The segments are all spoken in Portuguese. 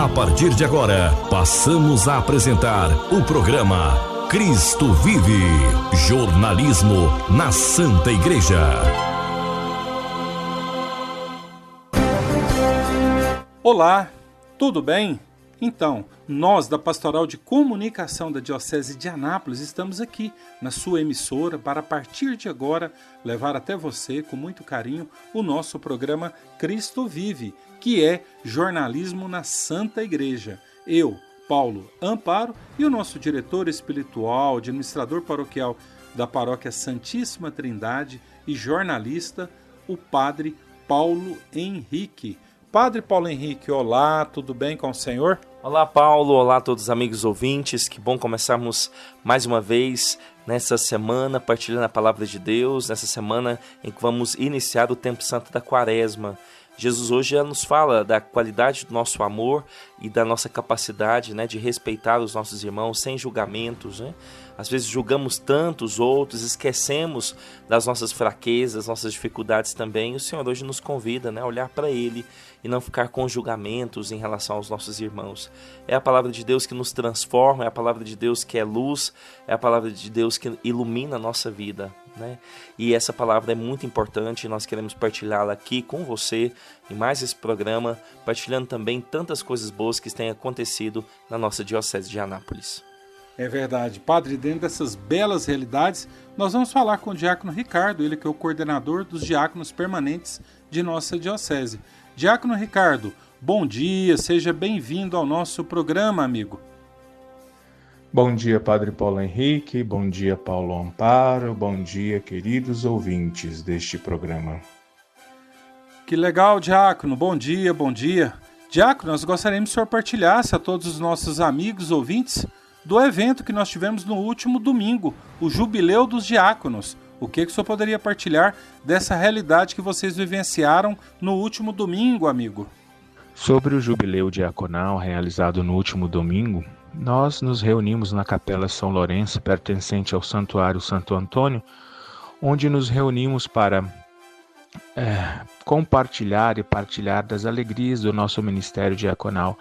A partir de agora, passamos a apresentar o programa Cristo Vive, jornalismo na Santa Igreja. Olá, tudo bem? Então, nós da Pastoral de Comunicação da Diocese de Anápolis estamos aqui na sua emissora para, a partir de agora, levar até você, com muito carinho, o nosso programa Cristo Vive, que é jornalismo na Santa Igreja. Eu, Paulo Amparo, e o nosso diretor espiritual, administrador paroquial da Paróquia Santíssima Trindade e jornalista, o Padre Paulo Henrique. Padre Paulo Henrique, olá, tudo bem com o senhor? Olá, Paulo, olá a todos os amigos ouvintes, que bom começarmos mais uma vez nessa semana, partilhando a palavra de Deus, nessa semana em que vamos iniciar o Tempo Santo da Quaresma. Jesus hoje nos fala da qualidade do nosso amor e da nossa capacidade, de respeitar os nossos irmãos sem julgamentos. Às vezes julgamos tanto os outros, esquecemos das nossas fraquezas, nossas dificuldades também. O Senhor hoje nos convida a olhar para Ele e não ficar com julgamentos em relação aos nossos irmãos. É a palavra de Deus que nos transforma, é a palavra de Deus que é luz, é a palavra de Deus que ilumina a nossa vida. E essa palavra é muito importante, nós queremos partilhá-la aqui com você em mais esse programa, partilhando também tantas coisas boas que têm acontecido na nossa Diocese de Anápolis. É verdade, Padre, dentro dessas belas realidades, nós vamos falar com o Diácono Ricardo, ele que é o coordenador dos diáconos permanentes de nossa Diocese. Diácono Ricardo, bom dia, seja bem-vindo ao nosso programa, amigo. Bom dia, Padre Paulo Henrique, bom dia, Paulo Amparo, bom dia, queridos ouvintes deste programa. Que legal, Diácono, bom dia, bom dia. Diácono, nós gostaríamos que o senhor partilhasse a todos os nossos amigos ouvintes do evento que nós tivemos no último domingo, o Jubileu dos Diáconos. O que o senhor poderia partilhar dessa realidade que vocês vivenciaram no último domingo, amigo? Sobre o Jubileu Diaconal realizado no último domingo, nós nos reunimos na Capela São Lourenço, pertencente ao Santuário Santo Antônio, onde nos reunimos para compartilhar e partilhar das alegrias do nosso ministério diaconal.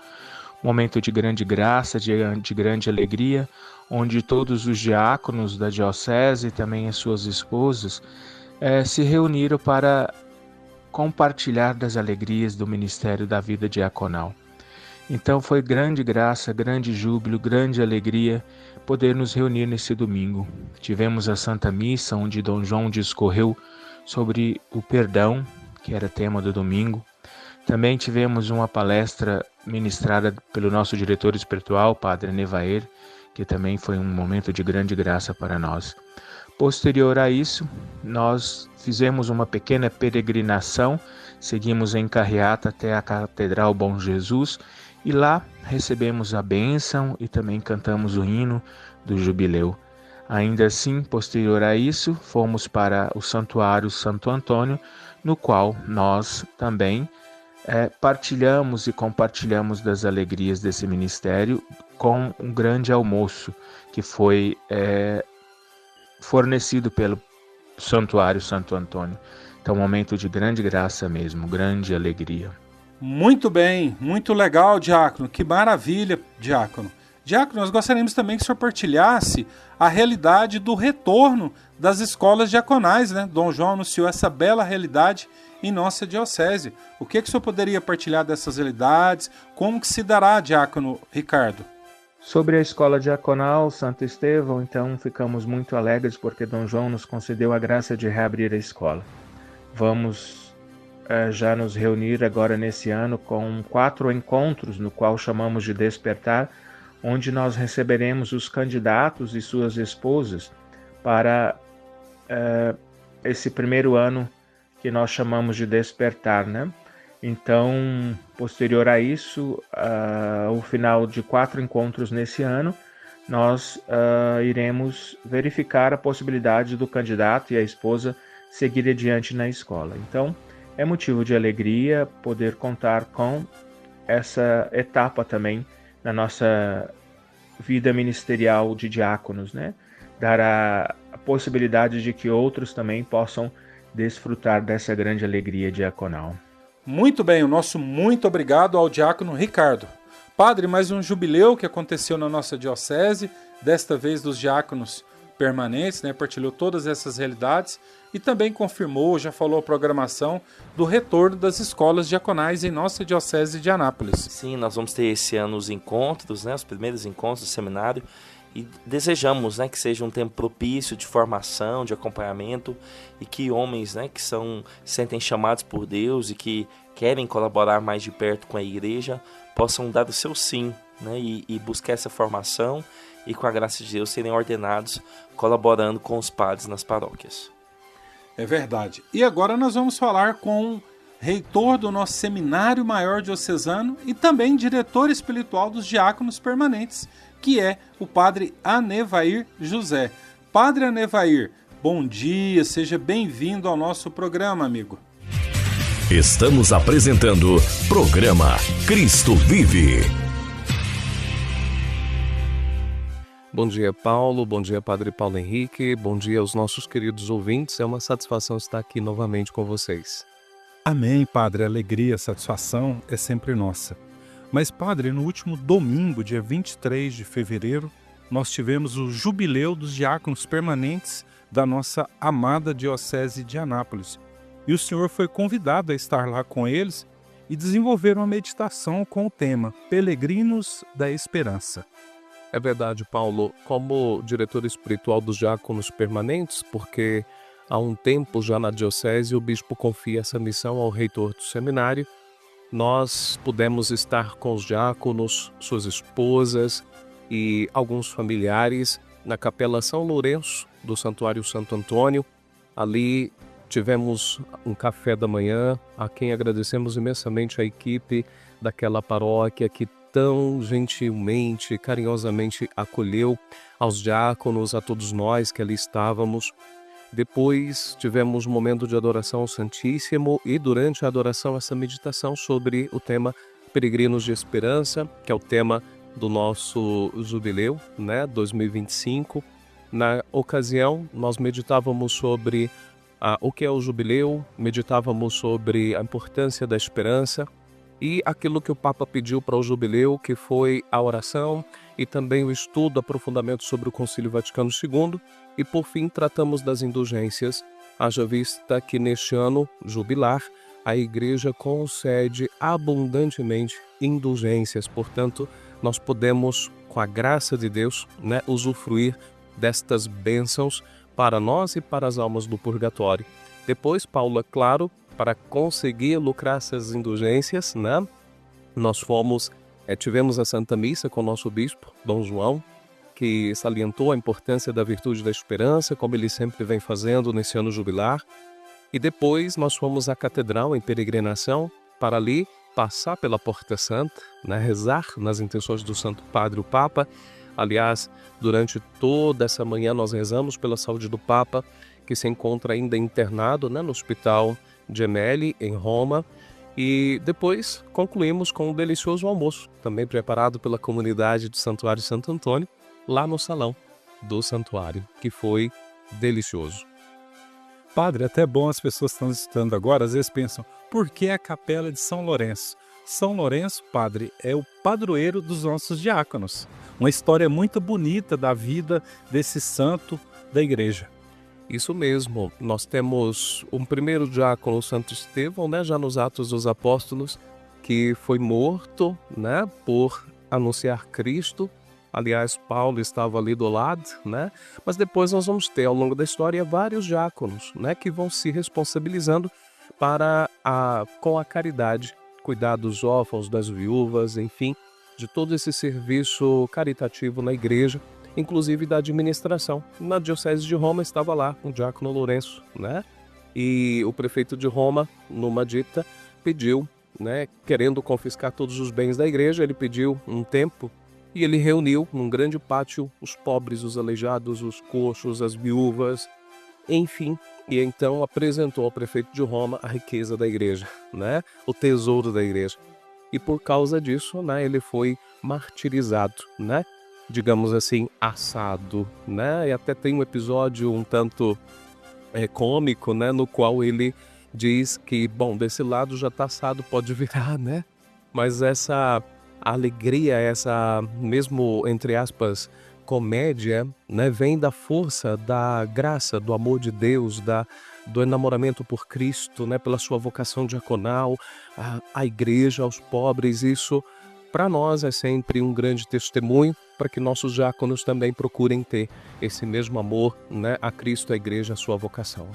Um momento de grande graça, de grande alegria, onde todos os diáconos da Diocese e também as suas esposas se reuniram para compartilhar das alegrias do ministério da vida diaconal. Então foi grande graça, grande júbilo, grande alegria poder nos reunir nesse domingo. Tivemos a Santa Missa, onde Dom João discorreu sobre o perdão, que era tema do domingo. Também tivemos uma palestra ministrada pelo nosso diretor espiritual, Padre Nevaer, que também foi um momento de grande graça para nós. Posterior a isso, nós fizemos uma pequena peregrinação, seguimos em carreata até a Catedral Bom Jesus e lá recebemos a bênção e também cantamos o hino do Jubileu. Ainda assim, posterior a isso, fomos para o Santuário Santo Antônio, no qual nós também partilhamos e compartilhamos das alegrias desse ministério com um grande almoço que foi fornecido pelo Santuário Santo Antônio. Então, um momento de grande graça mesmo, grande alegria. Muito bem, muito legal, Diácono, que maravilha, Diácono. Diácono, nós gostaríamos também que o senhor partilhasse a realidade do retorno das escolas diaconais, Dom João anunciou essa bela realidade em nossa diocese. O que o senhor poderia partilhar dessas realidades? Como que se dará, Diácono Ricardo? Sobre a escola diaconal Santo Estevão, então ficamos muito alegres porque Dom João nos concedeu a graça de reabrir a escola. Vamos já nos reunir agora nesse ano com 4 encontros, no qual chamamos de Despertar, onde nós receberemos os candidatos e suas esposas para esse primeiro ano que nós chamamos de Despertar, Então, posterior a isso, ao final de 4 encontros nesse ano, nós iremos verificar a possibilidade do candidato e a esposa seguir adiante na escola. Então, é motivo de alegria poder contar com essa etapa também na nossa vida ministerial de diáconos, Dar a possibilidade de que outros também possam desfrutar dessa grande alegria diaconal. Muito bem, o nosso muito obrigado ao Diácono Ricardo. Padre, mais um jubileu que aconteceu na nossa diocese, desta vez dos diáconos permanentes, né? Partilhou todas essas realidades e também confirmou, já falou a programação do retorno das escolas diaconais em nossa diocese de Anápolis. Sim, nós vamos ter esse ano os encontros, né? Os primeiros encontros do seminário, e desejamos, né, que seja um tempo propício de formação, de acompanhamento, e que homens, né, que sentem chamados por Deus e que querem colaborar mais de perto com a igreja possam dar o seu sim, né, e buscar essa formação e, com a graça de Deus, serem ordenados colaborando com os padres nas paróquias. É verdade. E agora nós vamos falar com o reitor do nosso Seminário Maior Diocesano e também diretor espiritual dos diáconos permanentes, que é o Padre Anevair José. Padre Anevair, bom dia, seja bem-vindo ao nosso programa, amigo. Estamos apresentando programa Cristo Vive. Bom dia, Paulo. Bom dia, Padre Paulo Henrique. Bom dia aos nossos queridos ouvintes. É uma satisfação estar aqui novamente com vocês. Amém, Padre. A alegria, a satisfação é sempre nossa. Mas, Padre, no último domingo, dia 23 de fevereiro, nós tivemos o jubileu dos diáconos permanentes da nossa amada Diocese de Anápolis. E o senhor foi convidado a estar lá com eles e desenvolver uma meditação com o tema Peregrinos da Esperança. É verdade, Paulo. Como diretor espiritual dos diáconos permanentes, porque há um tempo já na Diocese o bispo confia essa missão ao reitor do seminário, nós pudemos estar com os diáconos, suas esposas e alguns familiares na Capela São Lourenço do Santuário Santo Antônio. Ali tivemos um café da manhã, a quem agradecemos imensamente a equipe daquela paróquia que tão gentilmente, carinhosamente acolheu aos diáconos, a todos nós que ali estávamos. Depois tivemos um momento de adoração ao Santíssimo e durante a adoração essa meditação sobre o tema Peregrinos de Esperança, que é o tema do nosso jubileu, né, 2025. Na ocasião, nós meditávamos sobre o que é o jubileu, meditávamos sobre a importância da esperança e aquilo que o Papa pediu para o jubileu, que foi a oração e também o estudo, aprofundamento sobre o Concílio Vaticano II. E, por fim, tratamos das indulgências, haja vista que neste ano jubilar, a Igreja concede abundantemente indulgências. Portanto, nós podemos, com a graça de Deus, né, usufruir destas bênçãos para nós e para as almas do purgatório. Depois, Paulo, é claro, para conseguir lucrar essas indulgências, né, nós tivemos a Santa Missa com o nosso bispo, Dom João, que salientou a importância da virtude da esperança, como ele sempre vem fazendo nesse ano jubilar. E depois nós fomos à catedral em peregrinação para ali passar pela Porta Santa, né, rezar nas intenções do Santo Padre, o Papa. Aliás, durante toda essa manhã nós rezamos pela saúde do Papa, que se encontra ainda internado, né, no Hospital Gemelli, em Roma. E depois concluímos com um delicioso almoço, também preparado pela comunidade do Santuário Santo Antônio, lá no salão do santuário, que foi delicioso. Padre, até bom as pessoas que estão estudando agora, às vezes pensam, por que a capela de São Lourenço? São Lourenço, Padre, é o padroeiro dos nossos diáconos. Uma história muito bonita da vida desse santo da igreja. Isso mesmo, nós temos um primeiro diácono, Santo Estevão, né, já nos Atos dos Apóstolos, que foi morto, né, por anunciar Cristo. Aliás, Paulo estava ali do lado, né? Mas depois nós vamos ter, ao longo da história, vários diáconos, né, que vão se responsabilizando com a caridade, cuidar dos órfãos, das viúvas, enfim, de todo esse serviço caritativo na igreja, inclusive da administração. Na Diocese de Roma estava lá o diácono Lourenço, né? E o prefeito de Roma, numa dita, pediu, né, querendo confiscar todos os bens da igreja, ele pediu um tempo. E ele reuniu num grande pátio os pobres, os aleijados, os coxos, as viúvas, enfim. E então apresentou ao prefeito de Roma a riqueza da igreja, né? O tesouro da igreja. E por causa disso, né, ele foi martirizado, né? Digamos assim, assado, né? E até tem um episódio um tanto cômico, né? No qual ele diz que, bom, desse lado já está assado, pode virar, né? Mas essa a alegria, essa mesmo, entre aspas, comédia, né, vem da força, da graça, do amor de Deus, do enamoramento por Cristo, né, pela sua vocação diaconal, à igreja, aos pobres. Isso, para nós, é sempre um grande testemunho para que nossos diáconos também procurem ter esse mesmo amor, né, a Cristo, a igreja, a sua vocação.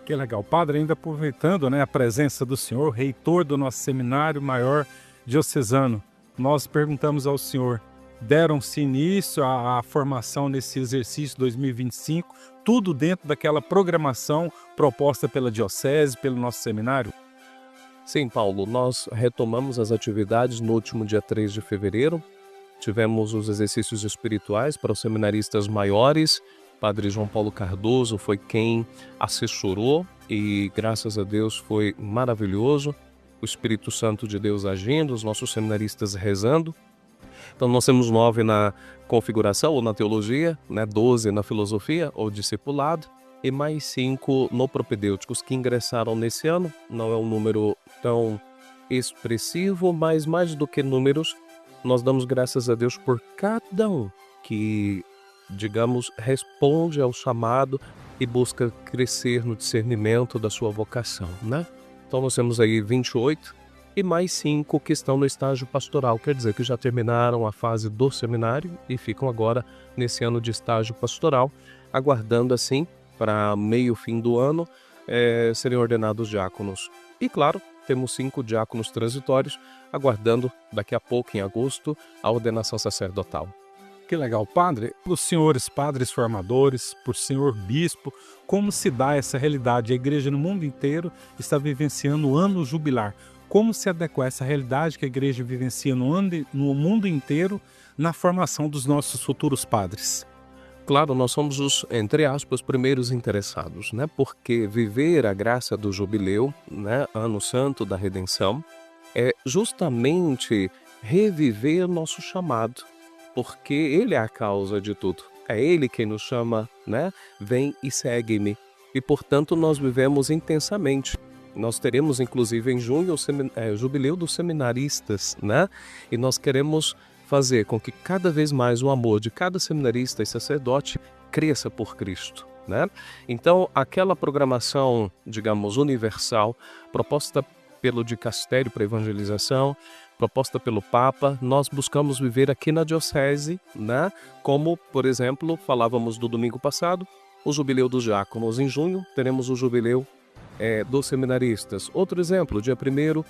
Que legal. Padre, ainda aproveitando, né, a presença do senhor, reitor do nosso Seminário Maior Diocesano, nós perguntamos ao senhor, deram-se início à formação nesse exercício 2025, tudo dentro daquela programação proposta pela Diocese, pelo nosso seminário? Sim, Paulo, nós retomamos as atividades no último dia 3 de fevereiro. Tivemos os exercícios espirituais para os seminaristas maiores. Padre João Paulo Cardoso foi quem assessorou e, graças a Deus, foi maravilhoso. O Espírito Santo de Deus agindo, os nossos seminaristas rezando. Então, nós temos 9 na configuração ou na teologia, né? 12 na filosofia ou discipulado e mais 5 no propedêuticos que ingressaram nesse ano. Não é um número tão expressivo, mas mais do que números, nós damos graças a Deus por cada um que, digamos, responde ao chamado e busca crescer no discernimento da sua vocação, né? Então nós temos aí 28 e mais 5 que estão no estágio pastoral, quer dizer que já terminaram a fase do seminário e ficam agora nesse ano de estágio pastoral, aguardando assim para meio fim do ano serem ordenados diáconos. E claro, temos 5 diáconos transitórios aguardando daqui a pouco, em agosto, a ordenação sacerdotal. Que legal, padre. Os senhores padres formadores, por senhor bispo, como se dá essa realidade? A igreja no mundo inteiro está vivenciando o ano jubilar. Como se adequar a essa realidade que a igreja vivencia no mundo inteiro na formação dos nossos futuros padres? Claro, nós somos os, entre aspas, primeiros interessados, né? Porque viver a graça do jubileu, né? Ano Santo da Redenção, é justamente reviver nosso chamado, porque Ele é a causa de tudo. É Ele quem nos chama, né? Vem e segue-me. E, portanto, nós vivemos intensamente. Nós teremos, inclusive, em junho, o jubileu dos seminaristas, né? E nós queremos fazer com que cada vez mais o amor de cada seminarista e sacerdote cresça por Cristo, né? Então, aquela programação, digamos, universal, proposta pelo Dicastério para Evangelização, proposta pelo Papa, nós buscamos viver aqui na Diocese, né? Como, por exemplo, falávamos do domingo passado, o Jubileu dos Diáconos. Em junho, teremos o Jubileu dos Seminaristas. Outro exemplo, dia 1º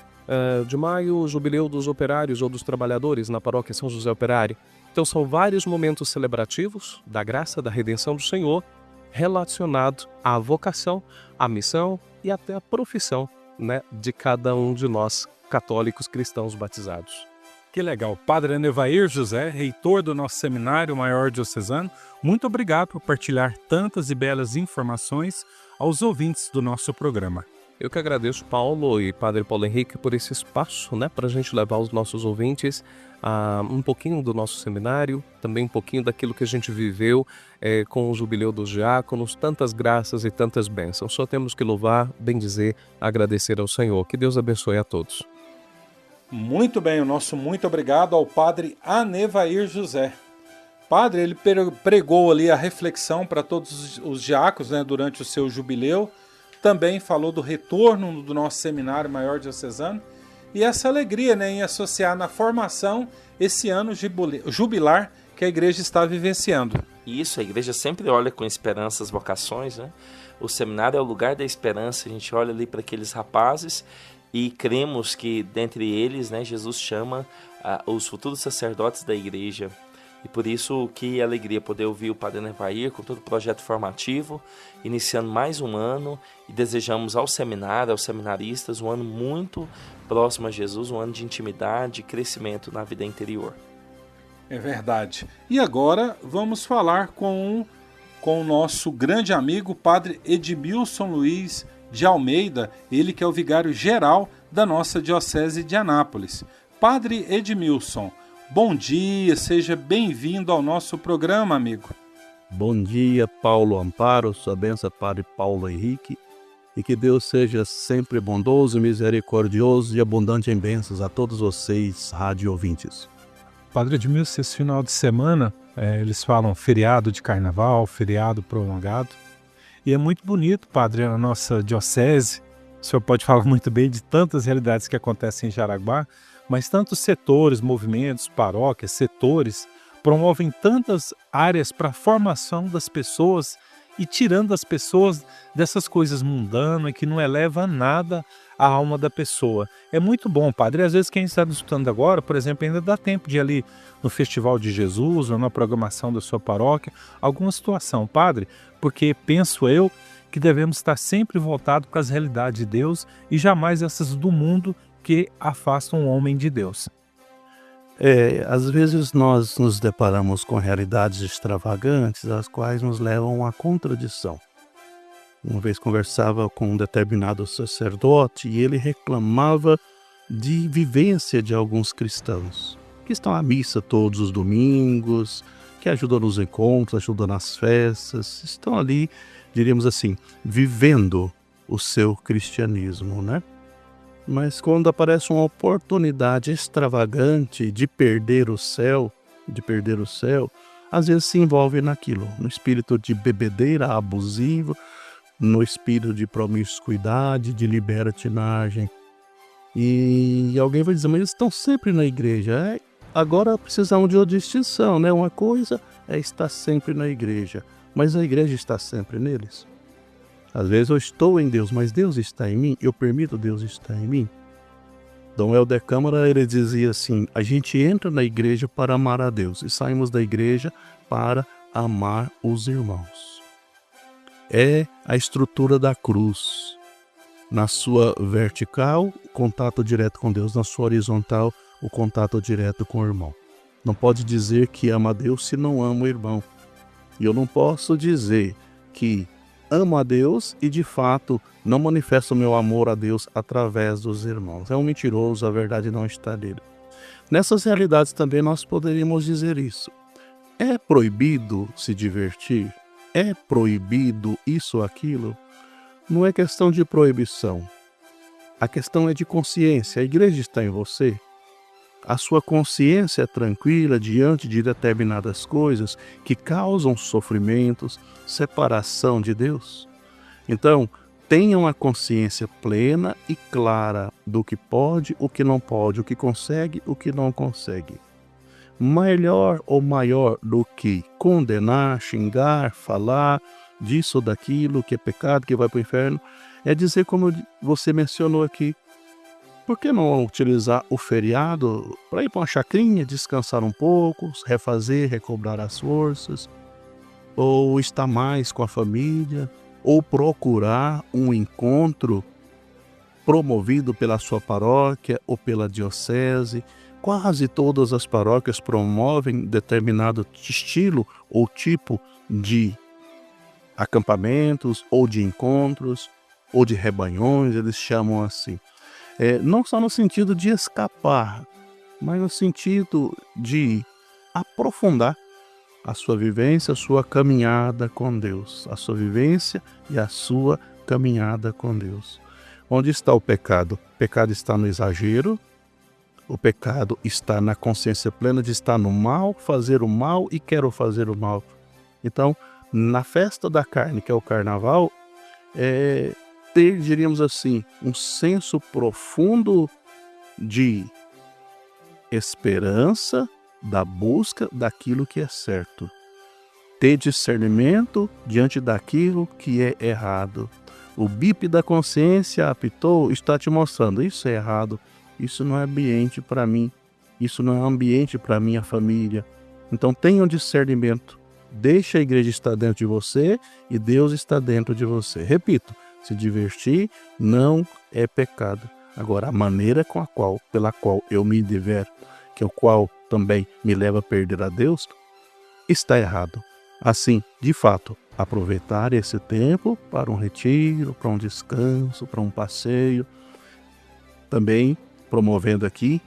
de maio, o Jubileu dos Operários ou dos Trabalhadores na Paróquia São José Operário. Então, são vários momentos celebrativos da graça, da redenção do Senhor, relacionado à vocação, à missão e até à profissão, né, de cada um de nós, católicos cristãos batizados. Que legal. Padre Anevair José, reitor do nosso Seminário Maior Diocesano, muito obrigado por partilhar tantas e belas informações aos ouvintes do nosso programa. Eu que agradeço, Paulo e Padre Paulo Henrique, por esse espaço, né, para a gente levar aos nossos ouvintes um pouquinho do nosso seminário, também um pouquinho daquilo que a gente viveu com o Jubileu dos Diáconos, tantas graças e tantas bênçãos. Só temos que louvar, bendizer, agradecer ao Senhor. Que Deus abençoe a todos. Muito bem, o nosso muito obrigado ao Padre Anevair José. Padre, ele pregou ali a reflexão para todos os diáconos, né, durante o seu jubileu. Também falou do retorno do nosso Seminário Maior Diocesano e essa alegria, né, em associar na formação esse ano jubilar que a igreja está vivenciando. Isso, a igreja sempre olha com esperança as vocações, né? O seminário é o lugar da esperança, a gente olha ali para aqueles rapazes e cremos que dentre eles, né, Jesus chama os futuros sacerdotes da igreja. E por isso, que alegria poder ouvir o Padre Anevair com todo o projeto formativo, iniciando mais um ano, e desejamos ao seminário, aos seminaristas, um ano muito próximo a Jesus, um ano de intimidade e crescimento na vida interior. É verdade. E agora vamos falar com o nosso grande amigo, Padre Edmilson Luiz de Almeida, ele que é o vigário-geral da nossa Diocese de Anápolis. Padre Edmilson, bom dia, seja bem-vindo ao nosso programa, amigo. Bom dia, Paulo Amparo, sua bênção, Padre Paulo Henrique, e que Deus seja sempre bondoso, misericordioso e abundante em bênçãos a todos vocês, rádio ouvintes. Padre Edmilson, esse final de semana, eles falam feriado de carnaval, feriado prolongado. E é muito bonito, padre, a nossa diocese. O senhor pode falar muito bem de tantas realidades que acontecem em Jaraguá, mas tantos setores, movimentos, paróquias, setores, promovem tantas áreas para a formação das pessoas e tirando as pessoas dessas coisas mundanas que não eleva nada a alma da pessoa. É muito bom, padre. Às vezes quem está nos escutando agora, por exemplo, ainda dá tempo de ir ali no Festival de Jesus ou na programação da sua paróquia, alguma situação, padre, porque penso eu que devemos estar sempre voltados para as realidades de Deus e jamais essas do mundo que afastam o homem de Deus. Às vezes nós nos deparamos com realidades extravagantes, as quais nos levam à contradição. Uma vez conversava com um determinado sacerdote e ele reclamava de vivência de alguns cristãos, que estão à missa todos os domingos, que ajudam nos encontros, ajudam nas festas, estão ali, diríamos assim, vivendo o seu cristianismo, né? Mas quando aparece uma oportunidade extravagante de perder o céu, às vezes se envolve naquilo, no espírito de bebedeira abusiva, no espírito de promiscuidade, de libertinagem. E alguém vai dizer, mas eles estão sempre na igreja. Agora precisamos de uma distinção, né? Uma coisa é estar sempre na igreja, mas a igreja está sempre neles. Às vezes eu estou em Deus, mas Deus está em mim, eu permito Deus estar em mim. Dom Helder Câmara, ele dizia assim, a gente entra na igreja para amar a Deus e saímos da igreja para amar os irmãos. É a estrutura da cruz. Na sua vertical, o contato direto com Deus, na sua horizontal, o contato direto com o irmão. Não pode dizer que ama a Deus se não ama o irmão. E eu não posso dizer que amo a Deus e de fato não manifesto o meu amor a Deus através dos irmãos. É um mentiroso, a verdade não está nele. Nessas realidades também nós poderíamos dizer isso. É proibido se divertir? É proibido isso ou aquilo? Não é questão de proibição. A questão é de consciência. A igreja está em você. A sua consciência é tranquila diante de determinadas coisas que causam sofrimentos, separação de Deus. Então, tenham a consciência plena e clara do que pode, o que não pode, o que consegue, o que não consegue. Melhor ou maior do que condenar, xingar, falar disso ou daquilo, que é pecado, que vai para o inferno, é dizer como você mencionou aqui, por que não utilizar o feriado para ir para uma chacrinha, descansar um pouco, refazer, recobrar as forças, ou estar mais com a família, ou procurar um encontro promovido pela sua paróquia ou pela diocese. Quase todas as paróquias promovem determinado estilo ou tipo de acampamentos, ou de encontros, ou de rebanhões, eles chamam assim. Não só no sentido de escapar, mas no sentido de aprofundar a sua vivência, a sua caminhada com Deus. A sua vivência e a sua caminhada com Deus. Onde está o pecado? O pecado está no exagero, o pecado está na consciência plena de estar no mal, fazer o mal e quero fazer o mal. Então, na festa da carne, que é o carnaval, ter, diríamos assim, um senso profundo de esperança da busca daquilo que é certo. Ter discernimento diante daquilo que é errado. O bip da consciência apitou, está te mostrando, isso é errado, isso não é ambiente para mim, isso não é ambiente para minha família. Então tenha um discernimento, deixa a igreja estar dentro de você e Deus está dentro de você. Repito, se divertir não é pecado. Agora, a maneira pela qual eu me diverto, que é o qual também me leva a perder a Deus, está errado. Assim, de fato, aproveitar esse tempo para um retiro, para um descanso, para um passeio. Também promovendo aqui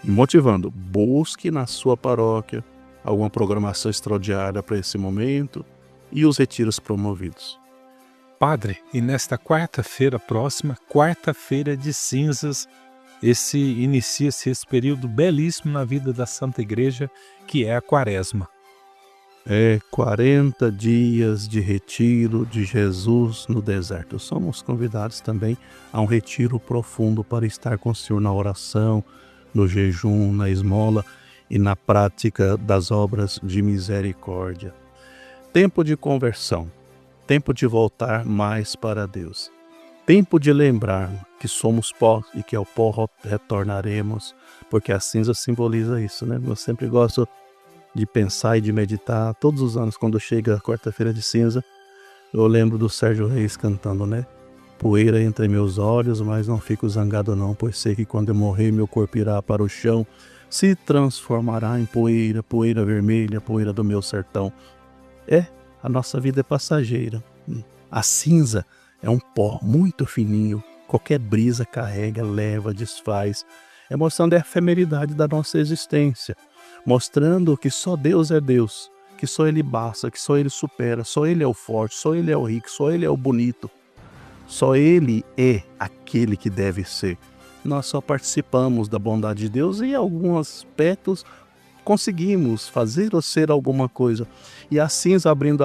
e motivando, busque na sua paróquia alguma programação extraordinária para esse momento e os retiros promovidos. Padre, e nesta quarta-feira próxima, quarta-feira de cinzas, inicia-se esse período belíssimo na vida da Santa Igreja, que é a Quaresma. 40 dias de retiro de Jesus no deserto. Somos convidados também a um retiro profundo para estar com o Senhor na oração, no jejum, na esmola e na prática das obras de misericórdia. Tempo de conversão, tempo de voltar mais para Deus. Tempo de lembrar que somos pó e que ao pó retornaremos, porque a cinza simboliza isso, né? Eu sempre gosto de pensar e de meditar. Todos os anos, quando chega a quarta-feira de cinza, eu lembro do Sérgio Reis cantando, né? Poeira entre meus olhos, mas não fico zangado não, pois sei que quando eu morrer, meu corpo irá para o chão, se transformará em poeira, poeira vermelha, poeira do meu sertão. A nossa vida é passageira. A cinza é um pó muito fininho, qualquer brisa carrega, leva, desfaz. É mostrando a efemeridade da nossa existência, mostrando que só Deus é Deus, que só Ele basta, que só Ele supera, só Ele é o forte, só Ele é o rico, só Ele é o bonito, só Ele é aquele que deve ser. Nós só participamos da bondade de Deus e em alguns aspectos conseguimos fazer ou ser alguma coisa. E a cinza, abrindo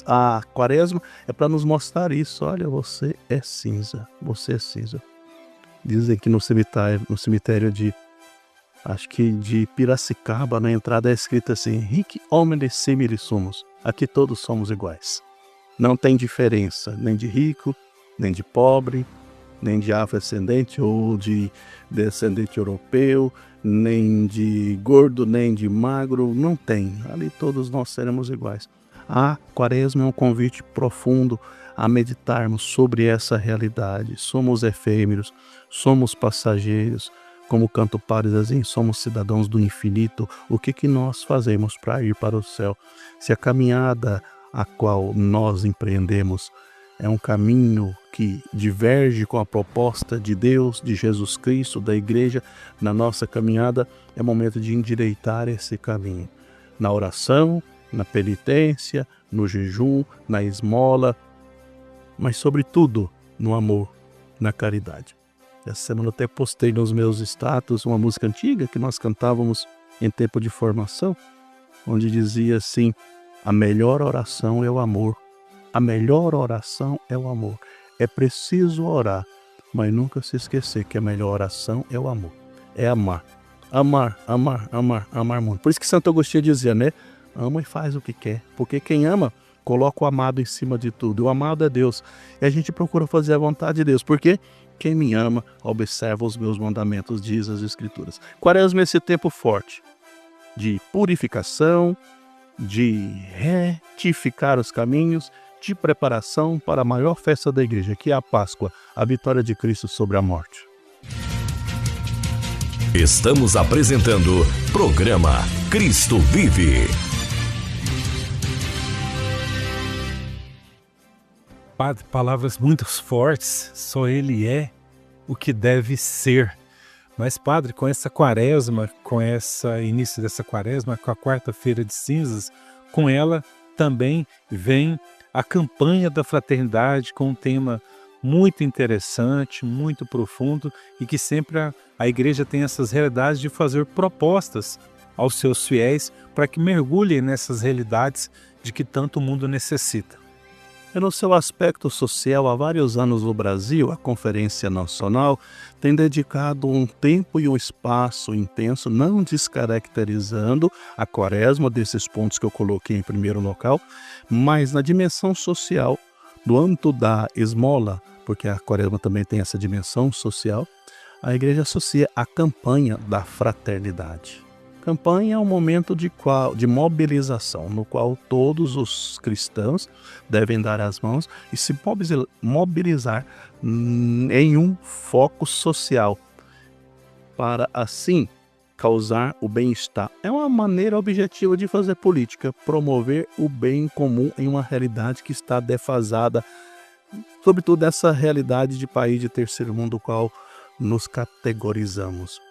a quaresma, é para nos mostrar isso. Olha, você é cinza, você é cinza. Dizem que no cemitério de Piracicaba, na entrada é escrito assim: Hic homines similis sumus. Aqui todos somos iguais. Não tem diferença, nem de rico, nem de pobre, nem de afrodescendente ou de descendente europeu, nem de gordo, nem de magro, não tem. Ali todos nós seremos iguais. A quaresma é um convite profundo a meditarmos sobre essa realidade. Somos efêmeros, somos passageiros, como canta o Padre assim, somos cidadãos do infinito. O que nós fazemos para ir para o céu? Se a caminhada a qual nós empreendemos é um caminho que diverge com a proposta de Deus, de Jesus Cristo, da Igreja, na nossa caminhada, é momento de endireitar esse caminho. Na oração, na penitência, no jejum, na esmola, mas sobretudo no amor, na caridade. Essa semana eu até postei nos meus status uma música antiga que nós cantávamos em tempo de formação, onde dizia assim: a melhor oração é o amor. A melhor oração é o amor. É preciso orar, mas nunca se esquecer que a melhor oração é o amor. É amar. Amar, amar, amar, amar muito. Por isso que Santo Agostinho dizia, né? Ama e faz o que quer. Porque quem ama, coloca o amado em cima de tudo. O amado é Deus. E a gente procura fazer a vontade de Deus. Porque quem me ama, observa os meus mandamentos, diz as Escrituras. Quaresma é esse tempo forte de purificação, de retificar os caminhos, de preparação para a maior festa da igreja, que é a Páscoa, a vitória de Cristo sobre a morte. Estamos apresentando programa Cristo Vive. Padre, palavras muito fortes, só Ele é o que deve ser. Mas, Padre, com essa quaresma, com esse início dessa quaresma, com a quarta-feira de cinzas, com ela também vem a campanha da fraternidade, com um tema muito interessante, muito profundo, e que sempre a igreja tem essas realidades de fazer propostas aos seus fiéis para que mergulhem nessas realidades de que tanto o mundo necessita. E no seu aspecto social, há vários anos no Brasil, a Conferência Nacional tem dedicado um tempo e um espaço intenso, não descaracterizando a quaresma desses pontos que eu coloquei em primeiro local, mas na dimensão social, no âmbito da esmola, porque a quaresma também tem essa dimensão social, a igreja associa a campanha da fraternidade. Campanha é um momento de mobilização, no qual todos os cristãos devem dar as mãos e se mobilizar em um foco social, para assim causar o bem-estar. É uma maneira objetiva de fazer política, promover o bem comum em uma realidade que está defasada, sobretudo essa realidade de país de terceiro mundo, do qual nos categorizamos.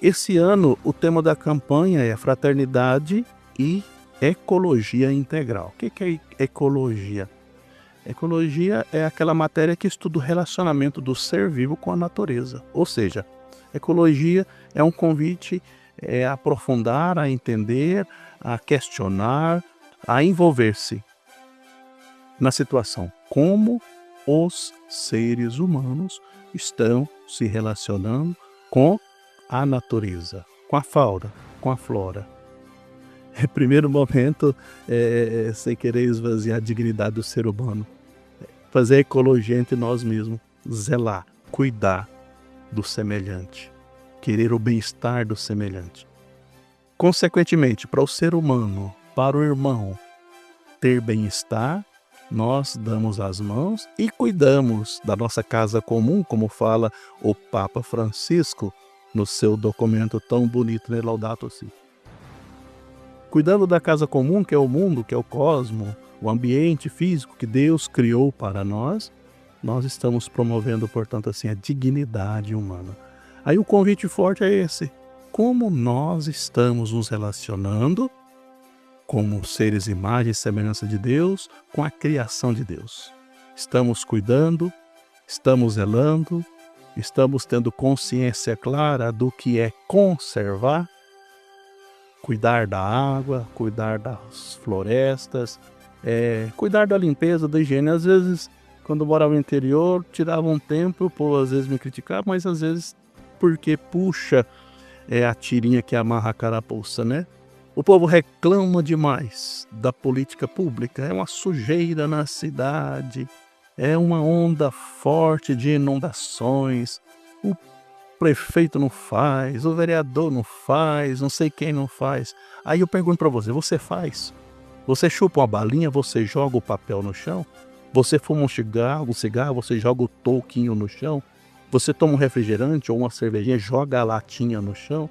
Esse ano, o tema da campanha é fraternidade e ecologia integral. O que é ecologia? Ecologia é aquela matéria que estuda o relacionamento do ser vivo com a natureza. Ou seja, ecologia é um convite a aprofundar, a entender, a questionar, a envolver-se na situação. Como os seres humanos estão se relacionando com a natureza, com a fauna, com a flora. Em primeiro momento, sem querer esvaziar a dignidade do ser humano, fazer ecologia entre nós mesmos, zelar, cuidar do semelhante, querer o bem-estar do semelhante. Consequentemente, para o ser humano, para o irmão ter bem-estar, nós damos as mãos e cuidamos da nossa casa comum, como fala o Papa Francisco no seu documento tão bonito, né, Laudato Si. Cuidando da casa comum, que é o mundo, que é o cosmos, o ambiente físico que Deus criou para nós, nós estamos promovendo, portanto, assim, a dignidade humana. Aí o convite forte é esse: como nós estamos nos relacionando como seres imagem e semelhança de Deus com a criação de Deus. Estamos cuidando, estamos zelando, estamos tendo consciência clara do que é conservar, cuidar da água, cuidar das florestas, cuidar da limpeza, da higiene. Às vezes, quando morava no interior, tirava um tempo, o povo às vezes me criticava, mas às vezes porque puxa a tirinha que amarra a carapuça, né? O povo reclama demais da política pública, é uma sujeira na cidade, é uma onda forte de inundações, o prefeito não faz, o vereador não faz, não sei quem não faz. Aí eu pergunto para você, você faz? Você chupa uma balinha, você joga o papel no chão? Você fuma um cigarro, você joga o toquinho no chão? Você toma um refrigerante ou uma cervejinha, joga a latinha no chão?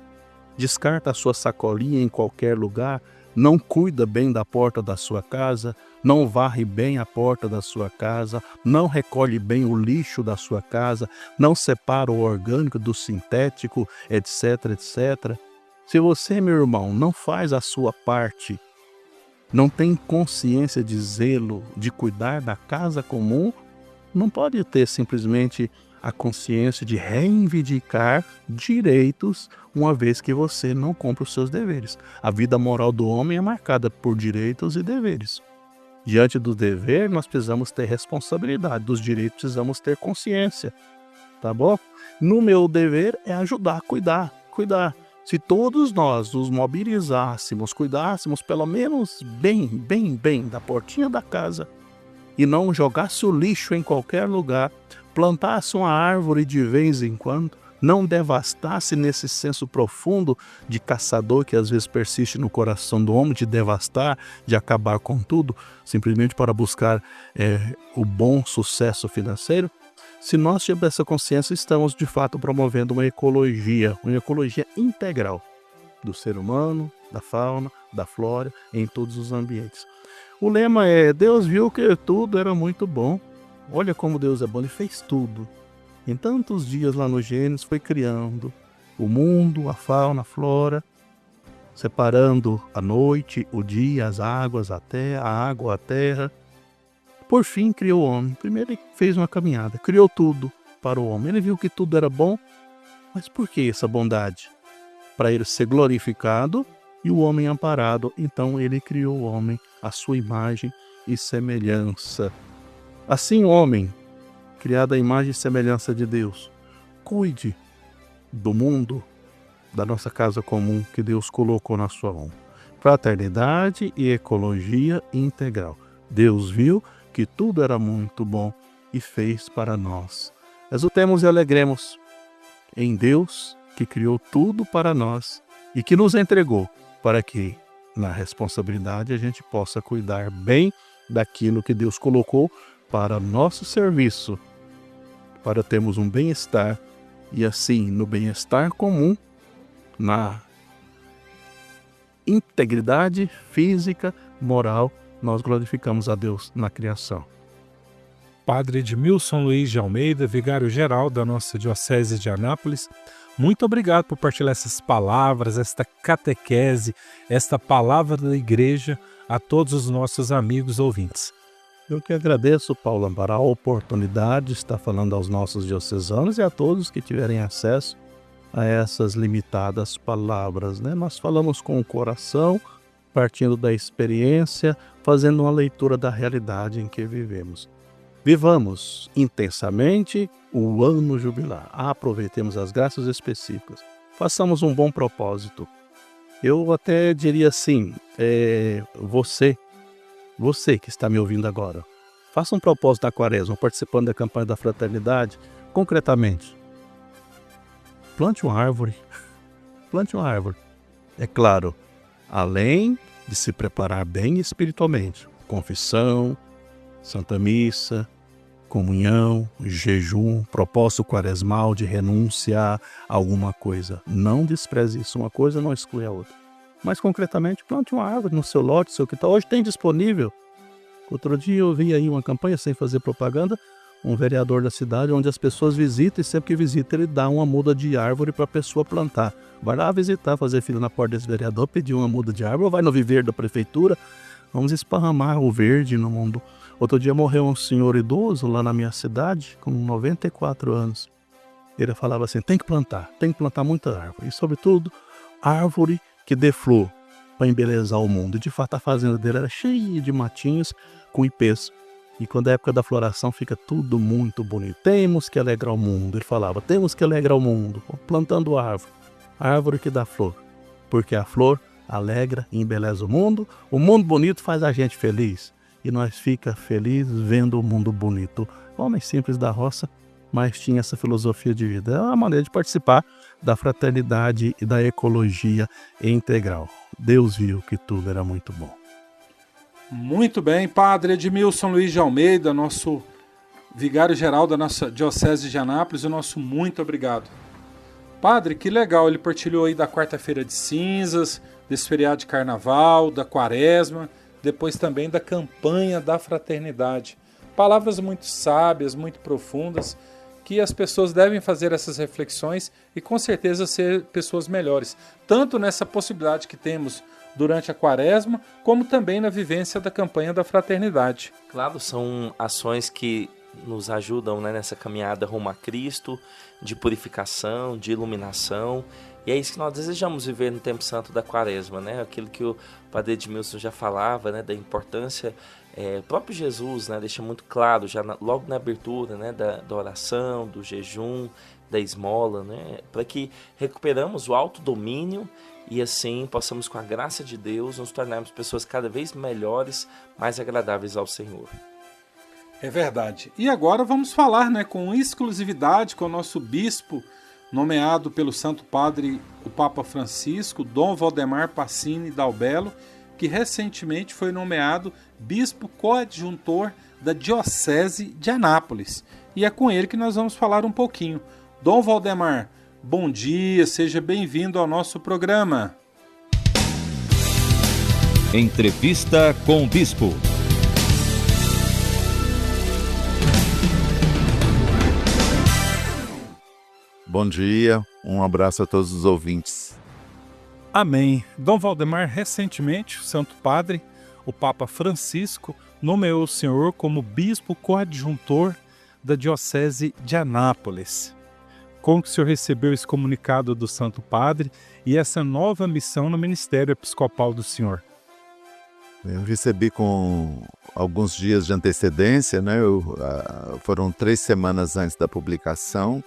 Descarta a sua sacolinha em qualquer lugar, não cuida bem da porta da sua casa, não varre bem a porta da sua casa, não recolhe bem o lixo da sua casa, não separa o orgânico do sintético, etc, etc. Se você, meu irmão, não faz a sua parte, não tem consciência de zelo, de cuidar da casa comum, não pode ter simplesmente a consciência de reivindicar direitos, uma vez que você não cumpre os seus deveres. A vida moral do homem é marcada por direitos e deveres. Diante do dever, nós precisamos ter responsabilidade, dos direitos precisamos ter consciência, tá bom? No meu dever é ajudar, cuidar. Se todos nós nos mobilizássemos, cuidássemos pelo menos bem da portinha da casa e não jogasse o lixo em qualquer lugar, plantasse uma árvore de vez em quando, não devastasse nesse senso profundo de caçador que às vezes persiste no coração do homem, de devastar, de acabar com tudo, simplesmente para buscar o bom sucesso financeiro. Se nós tivermos essa consciência, estamos de fato promovendo uma ecologia integral do ser humano, da fauna, da flora, em todos os ambientes. O lema é: Deus viu que tudo era muito bom. Olha como Deus é bom, Ele fez tudo. Em tantos dias lá no Gênesis foi criando o mundo, a fauna, a flora, separando a noite, o dia, as águas, a água, a terra. Por fim criou o homem. Primeiro Ele fez uma caminhada, criou tudo para o homem. Ele viu que tudo era bom, mas por que essa bondade? Para Ele ser glorificado e o homem amparado. Então Ele criou o homem à sua imagem e semelhança. Assim, homem, criado à imagem e semelhança de Deus, cuide do mundo, da nossa casa comum que Deus colocou na sua mão. Fraternidade e ecologia integral. Deus viu que tudo era muito bom e fez para nós. Exultemos e alegremos em Deus que criou tudo para nós e que nos entregou para que, na responsabilidade, a gente possa cuidar bem daquilo que Deus colocou para nosso serviço, para termos um bem-estar e assim, no bem-estar comum, na integridade física, moral, nós glorificamos a Deus na criação. Padre Edmilson Luiz de Almeida, vigário-geral da nossa Diocese de Anápolis, muito obrigado por partilhar essas palavras, esta catequese, esta palavra da Igreja a todos os nossos amigos ouvintes. Eu que agradeço, Paulo Ambará, a oportunidade de estar falando aos nossos diocesanos e a todos que tiverem acesso a essas limitadas palavras, né? Nós falamos com o coração, partindo da experiência, fazendo uma leitura da realidade em que vivemos. Vivamos intensamente o ano jubilar. Aproveitemos as graças específicas. Façamos um bom propósito. Eu até diria assim, você que está me ouvindo agora, faça um propósito da quaresma, participando da campanha da fraternidade, concretamente. Plante uma árvore. Plante uma árvore. É claro, além de se preparar bem espiritualmente, confissão, Santa Missa, comunhão, jejum, propósito quaresmal de renunciar a alguma coisa. Não despreze isso, uma coisa não exclui a outra. Mas concretamente, plante uma árvore no seu lote, no seu quintal. Hoje tem disponível. Outro dia eu vi aí uma campanha, sem fazer propaganda, um vereador da cidade, onde as pessoas visitam e sempre que visita ele dá uma muda de árvore para a pessoa plantar. Vai lá visitar, fazer fila na porta desse vereador, pedir uma muda de árvore, ou vai no viveiro da prefeitura. Vamos esparramar o verde no mundo. Outro dia morreu um senhor idoso lá na minha cidade, com 94 anos. Ele falava assim, tem que plantar muita árvore. E sobretudo, árvore que dê flor para embelezar o mundo. E de fato a fazenda dele era cheia de matinhos com ipês. E quando é época da floração fica tudo muito bonito. Temos que alegrar o mundo. Ele falava, temos que alegrar o mundo, plantando árvore. Árvore que dá flor. Porque a flor alegra e embeleza o mundo. O mundo bonito faz a gente feliz. E nós fica feliz vendo o mundo bonito. Homens simples da roça, mas tinha essa filosofia de vida. É uma maneira de participar da fraternidade e da ecologia integral. Deus viu que tudo era muito bom. Muito bem, Padre Edmilson Luiz de Almeida, nosso vigário-geral da nossa Diocese de Anápolis, o nosso muito obrigado. Padre, que legal, ele partilhou aí da quarta-feira de cinzas, desse feriado de carnaval, da quaresma, depois também da campanha da fraternidade. Palavras muito sábias, muito profundas, que as pessoas devem fazer essas reflexões e com certeza ser pessoas melhores, tanto nessa possibilidade que temos durante a quaresma, como também na vivência da campanha da fraternidade. Claro, são ações que nos ajudam, né, nessa caminhada rumo a Cristo, de purificação, de iluminação, e é isso que nós desejamos viver no tempo santo da quaresma, né? Aquilo que o Padre Edmilson já falava, né, da importância, o próprio Jesus, né, deixa muito claro, já logo na abertura, né, da oração, do jejum, da esmola, né, para que recuperamos o autodomínio e assim possamos, com a graça de Deus, nos tornarmos pessoas cada vez melhores, mais agradáveis ao Senhor. É verdade. E agora vamos falar, né, com exclusividade com o nosso bispo, nomeado pelo Santo Padre, o Papa Francisco, Dom Valdemar Passini Dalbello, que recentemente foi nomeado bispo coadjuntor da Diocese de Anápolis. E é com ele que nós vamos falar um pouquinho. Dom Valdemar, bom dia, seja bem-vindo ao nosso programa. Entrevista com o Bispo. Bom dia, um abraço a todos os ouvintes. Amém. Dom Valdemar, recentemente, o Santo Padre, o Papa Francisco, nomeou o senhor como bispo coadjuntor da Diocese de Anápolis. Como que o senhor recebeu esse comunicado do Santo Padre e essa nova missão no ministério episcopal do senhor? Eu recebi com alguns dias de antecedência, né? Foram 3 semanas antes da publicação.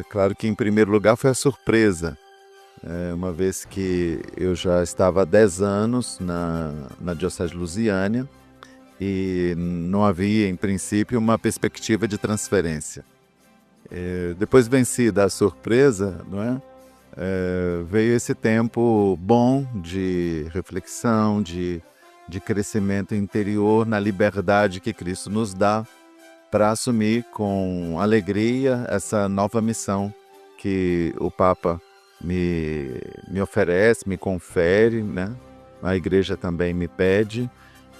Claro que, em primeiro lugar, foi a surpresa, uma vez que eu já estava há 10 anos na Diocese de Lusiânia e não havia, em princípio, uma perspectiva de transferência. Depois vencida a surpresa, não é? Veio esse tempo bom de reflexão, de crescimento interior na liberdade que Cristo nos dá para assumir com alegria essa nova missão que o Papa me oferece, me confere, né? A Igreja também me pede,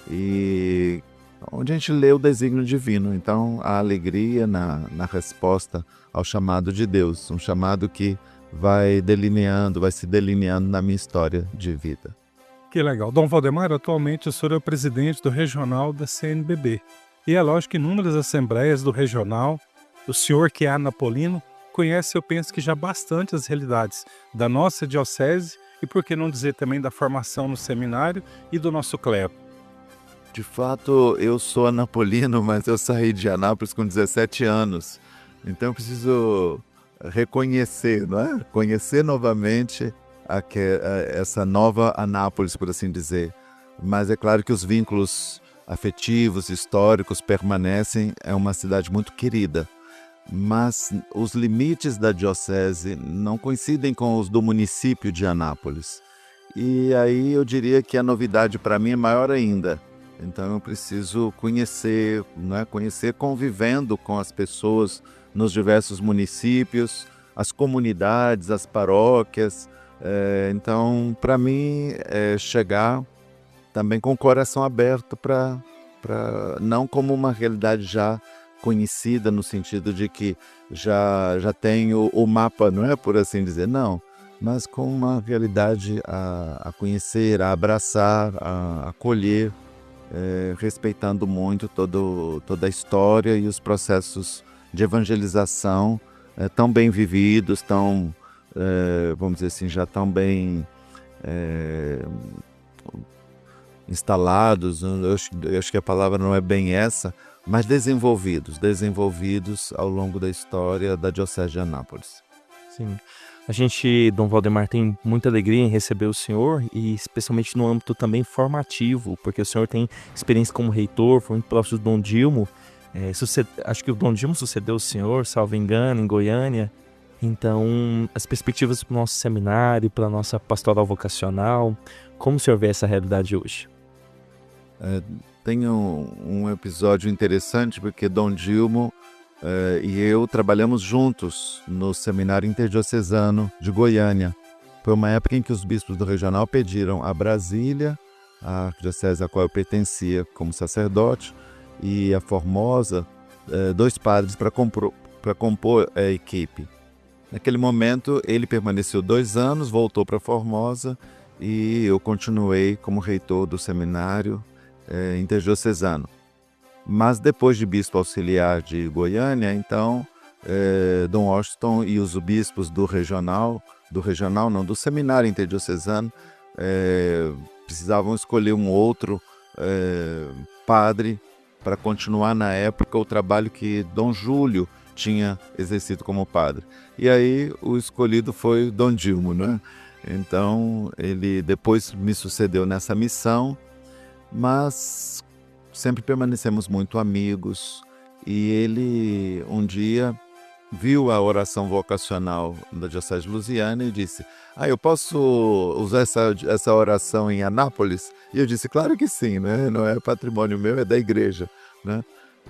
e onde a gente lê o desígnio divino. Então, a alegria na resposta ao chamado de Deus, um chamado que vai se delineando na minha história de vida. Que legal. Dom Valdemar, atualmente o senhor é o presidente do regional da CNBB. E é lógico que inúmeras assembleias do regional, o senhor que é anapolino, conhece, eu penso que já bastante as realidades da nossa diocese e, por que não dizer também, da formação no seminário e do nosso clero. De fato, eu sou anapolino, mas eu saí de Anápolis com 17 anos. Então eu preciso reconhecer, não é? Conhecer novamente essa nova Anápolis, por assim dizer. Mas é claro que os vínculos afetivos, históricos permanecem. É uma cidade muito querida. Mas os limites da diocese não coincidem com os do município de Anápolis. E aí eu diria que a novidade para mim é maior ainda. Então eu preciso conhecer, né? Conhecer convivendo com as pessoas nos diversos municípios, as comunidades, as paróquias. Então, para mim, é chegar também com o coração aberto para não como uma realidade já conhecida, no sentido de que já tenho o mapa, não é, por assim dizer, não, mas com uma realidade a conhecer, a abraçar, a acolher, respeitando muito toda a história e os processos de evangelização tão bem vividos, tão, vamos dizer assim, já tão bem instalados. Eu acho que a palavra não é bem essa, mas desenvolvidos ao longo da história da Diocese de Anápolis. Sim. A gente, Dom Valdemar, tem muita alegria em receber o senhor e especialmente no âmbito também formativo, porque o senhor tem experiência como reitor, foi muito próximo do Dom Dilmo. Acho que o Dom Dilmo sucedeu o senhor, salvo engano, em Goiânia. Então, as perspectivas para o nosso seminário, para a nossa pastoral vocacional, como o senhor vê essa realidade hoje? Tem um episódio interessante, porque Dom Dilmo e eu trabalhamos juntos no Seminário Interdiocesano de Goiânia. Foi uma época em que os bispos do regional pediram a Brasília, a diocese a qual eu pertencia como sacerdote, e a Formosa, 2 padres para compor a equipe. Naquele momento, ele permaneceu 2 anos, voltou para Formosa e eu continuei como reitor do Seminário Interdiocesano. Mas depois de bispo auxiliar de Goiânia, então, Dom Washington e os bispos do Seminário Interdiocesano, precisavam escolher um outro padre para continuar na época o trabalho que Dom Júlio tinha exercido como padre. E aí o escolhido foi Dom Dilmo, né? Então ele depois me sucedeu nessa missão, mas sempre permanecemos muito amigos. E ele um dia viu a oração vocacional da Diocese de Lusiânia e disse: eu posso usar essa oração em Anápolis? E eu disse: claro que sim, né? Não é patrimônio meu, é da igreja, né?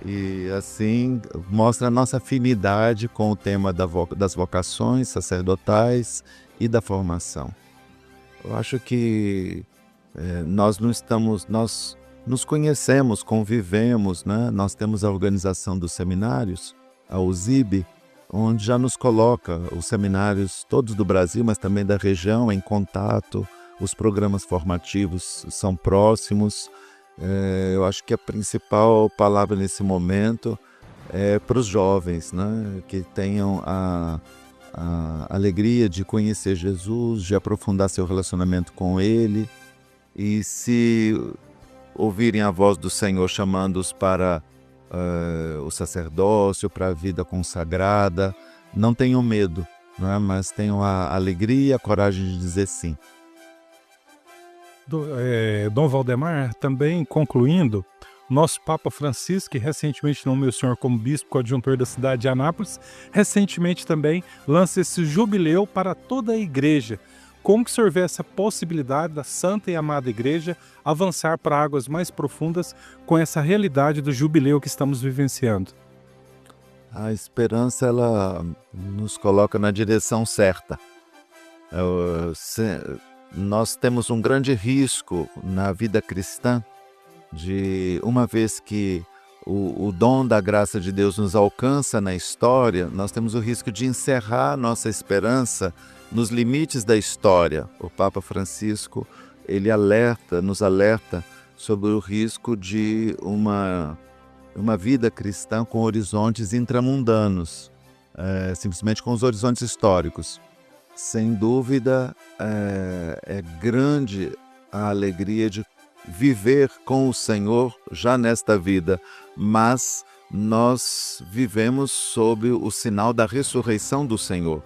E assim mostra a nossa afinidade com o tema das vocações sacerdotais e da formação. Eu acho que nós nos conhecemos, convivemos, né? Nós temos a organização dos seminários, a USIB, onde já nos coloca os seminários todos do Brasil, mas também da região, em contato. Os programas formativos são próximos. Eu acho que a principal palavra nesse momento é para os jovens, né? Que tenham a alegria de conhecer Jesus, de aprofundar seu relacionamento com Ele, e se ouvirem a voz do Senhor chamando-os para o sacerdócio, para a vida consagrada, não tenham medo, não é? Mas tenham a alegria e a coragem de dizer sim. Dom Valdemar, também concluindo, nosso Papa Francisco, que recentemente nomeou o senhor como bispo coadjutor da cidade de Anápolis, recentemente também lança esse jubileu para toda a igreja. Como que o senhor vê essa possibilidade da Santa e Amada Igreja avançar para águas mais profundas com essa realidade do jubileu que estamos vivenciando? A esperança, ela nos coloca na direção certa. Nós temos um grande risco na vida cristã de, uma vez que o dom da graça de Deus nos alcança na história, nós temos o risco de encerrar nossa esperança nos limites da história. O Papa Francisco ele nos alerta sobre o risco de uma vida cristã com horizontes intramundanos, simplesmente com os horizontes históricos. Sem dúvida, é grande a alegria de viver com o Senhor já nesta vida, mas nós vivemos sob o sinal da ressurreição do Senhor,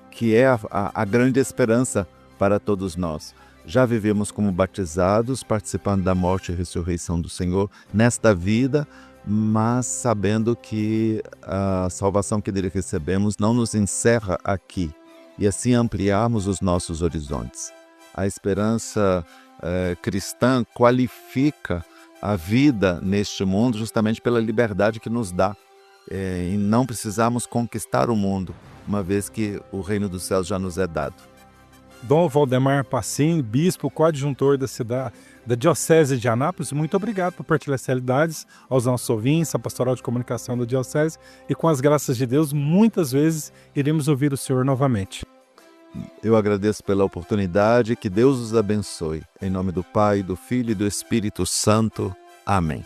que é a grande esperança para todos nós. Já vivemos como batizados, participando da morte e ressurreição do Senhor nesta vida, mas sabendo que a salvação que dele recebemos não nos encerra aqui, e assim ampliarmos os nossos horizontes. A esperança cristã qualifica a vida neste mundo justamente pela liberdade que nos dá, e não precisarmos conquistar o mundo, uma vez que o reino dos céus já nos é dado. Dom Valdemar Pacini, bispo coadjuntor da Diocese de Anápolis, muito obrigado por partilhar as realidades aos nossos ouvintes, a Pastoral de Comunicação da Diocese, e com as graças de Deus, muitas vezes iremos ouvir o Senhor novamente. Eu agradeço pela oportunidade, que Deus os abençoe. Em nome do Pai, do Filho e do Espírito Santo. Amém.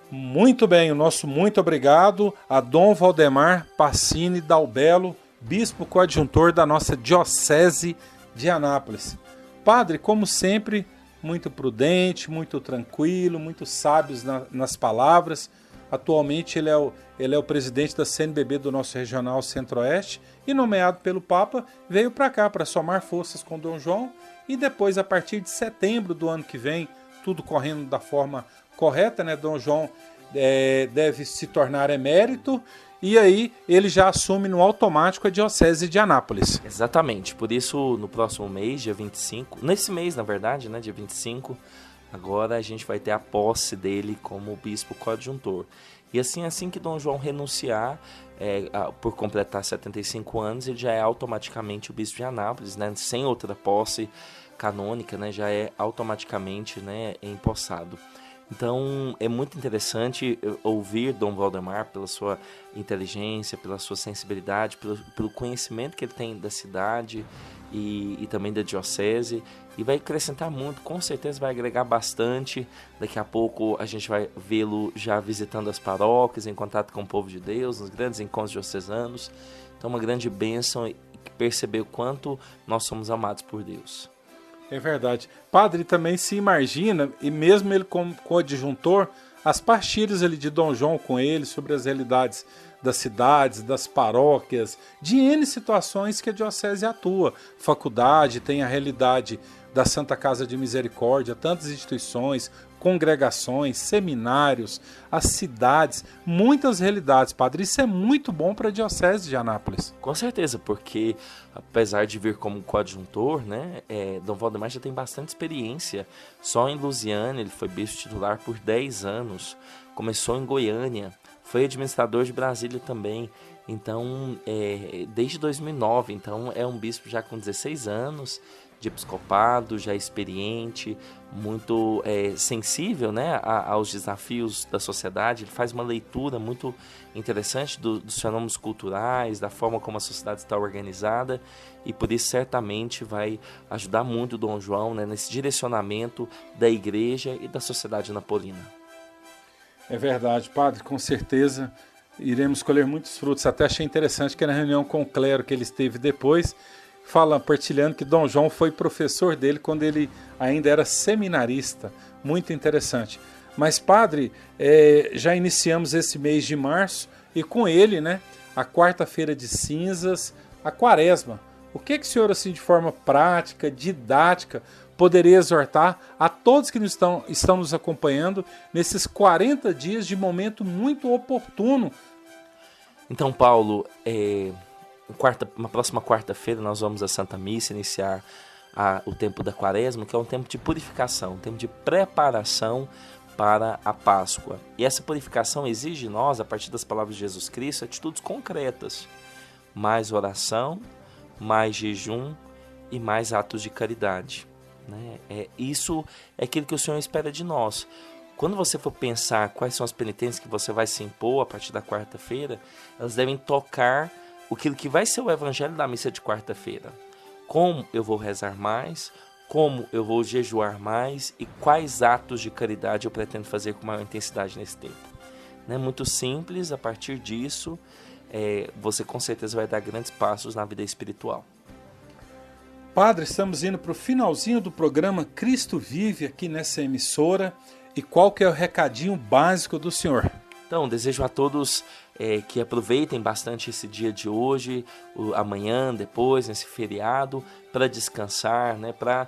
Muito bem, o nosso muito obrigado a Dom Valdemar Pacini Dalbello, bispo coadjuntor da nossa Diocese de Anápolis. Padre, como sempre, muito prudente, muito tranquilo, muito sábio nas palavras. Atualmente ele é o presidente da CNBB do nosso Regional Centro-Oeste e, nomeado pelo Papa, veio para cá para somar forças com Dom João, e depois, a partir de setembro do ano que vem, tudo correndo da forma correta, né? Dom João deve se tornar emérito, e aí ele já assume no automático a Diocese de Anápolis. Exatamente, por isso no próximo mês, dia 25, nesse mês na verdade, né, dia 25, agora a gente vai ter a posse dele como bispo coadjuntor. E assim que Dom João renunciar, por completar 75 anos, ele já é automaticamente o bispo de Anápolis, né, sem outra posse canônica, né, já é automaticamente, né, empossado. Então é muito interessante ouvir Dom Valdemar pela sua inteligência, pela sua sensibilidade, pelo conhecimento que ele tem da cidade e também da diocese, e vai acrescentar muito, com certeza vai agregar bastante. Daqui a pouco a gente vai vê-lo já visitando as paróquias, em contato com o povo de Deus, nos grandes encontros diocesanos. Então uma grande bênção e perceber o quanto nós somos amados por Deus. É verdade. Padre também se imagina, e mesmo ele como coadjuntor, as partilhas ali de Dom João com ele sobre as realidades das cidades, das paróquias, de N situações que a Diocese atua. Faculdade, tem a realidade da Santa Casa de Misericórdia, tantas instituições, congregações, seminários, as cidades, muitas realidades, Padre. Isso é muito bom para a Diocese de Anápolis. Com certeza, porque apesar de vir como coadjuntor, né, Dom Valdemar já tem bastante experiência. Só em Lusiânia ele foi bispo titular por 10 anos, começou em Goiânia, foi administrador de Brasília também. Então, desde 2009, então é um bispo já com 16 anos de episcopado, já experiente, muito sensível, né, aos desafios da sociedade. Ele faz uma leitura muito interessante dos fenômenos culturais, da forma como a sociedade está organizada, e por isso certamente vai ajudar muito o Dom João, né, nesse direcionamento da igreja e da sociedade napolina. É verdade, Padre, com certeza iremos colher muitos frutos. Até achei interessante que na reunião com o clero que ele esteve depois, partilhando que Dom João foi professor dele quando ele ainda era seminarista. Muito interessante. Mas, Padre, já iniciamos esse mês de março e com ele, né, a quarta-feira de cinzas, a quaresma. O que o senhor, assim, de forma prática, didática, poderia exortar a todos que estão nos acompanhando nesses 40 dias de momento muito oportuno? Então, Paulo, na próxima quarta-feira nós vamos à Santa Missa iniciar o tempo da Quaresma, que é um tempo de purificação, um tempo de preparação para a Páscoa. E essa purificação exige de nós, a partir das palavras de Jesus Cristo, atitudes concretas: mais oração, mais jejum e mais atos de caridade, né? Isso é aquilo que o Senhor espera de nós. Quando você for pensar quais são as penitências que você vai se impor a partir da quarta-feira, elas devem tocar aquilo que vai ser o evangelho da missa de quarta-feira. Como eu vou rezar mais, como eu vou jejuar mais e quais atos de caridade eu pretendo fazer com maior intensidade nesse tempo. É muito simples, a partir disso, você com certeza vai dar grandes passos na vida espiritual. Padre, estamos indo para o finalzinho do programa Cristo Vive aqui nessa emissora. E qual que é o recadinho básico do senhor? Então, desejo a todos que aproveitem bastante esse dia de hoje, amanhã, depois, nesse feriado, para descansar, né, para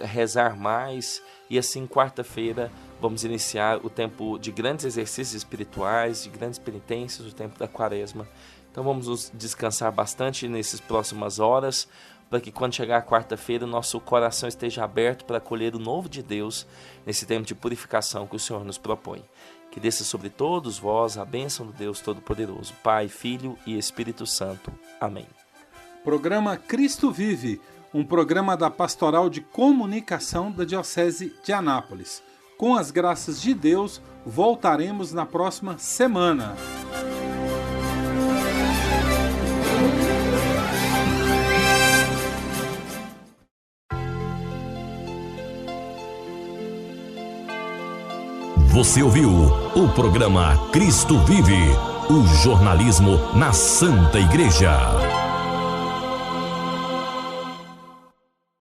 rezar mais. E assim, quarta-feira, vamos iniciar o tempo de grandes exercícios espirituais, de grandes penitências, o tempo da quaresma. Então vamos nos descansar bastante nessas próximas horas, para que quando chegar a quarta-feira, o nosso coração esteja aberto para acolher o novo de Deus nesse tempo de purificação que o Senhor nos propõe. Que desça sobre todos vós a bênção do Deus Todo-Poderoso, Pai, Filho e Espírito Santo. Amém. Programa Cristo Vive, um programa da Pastoral de Comunicação da Diocese de Anápolis. Com as graças de Deus, voltaremos na próxima semana. Você ouviu o programa Cristo Vive, o jornalismo na Santa Igreja.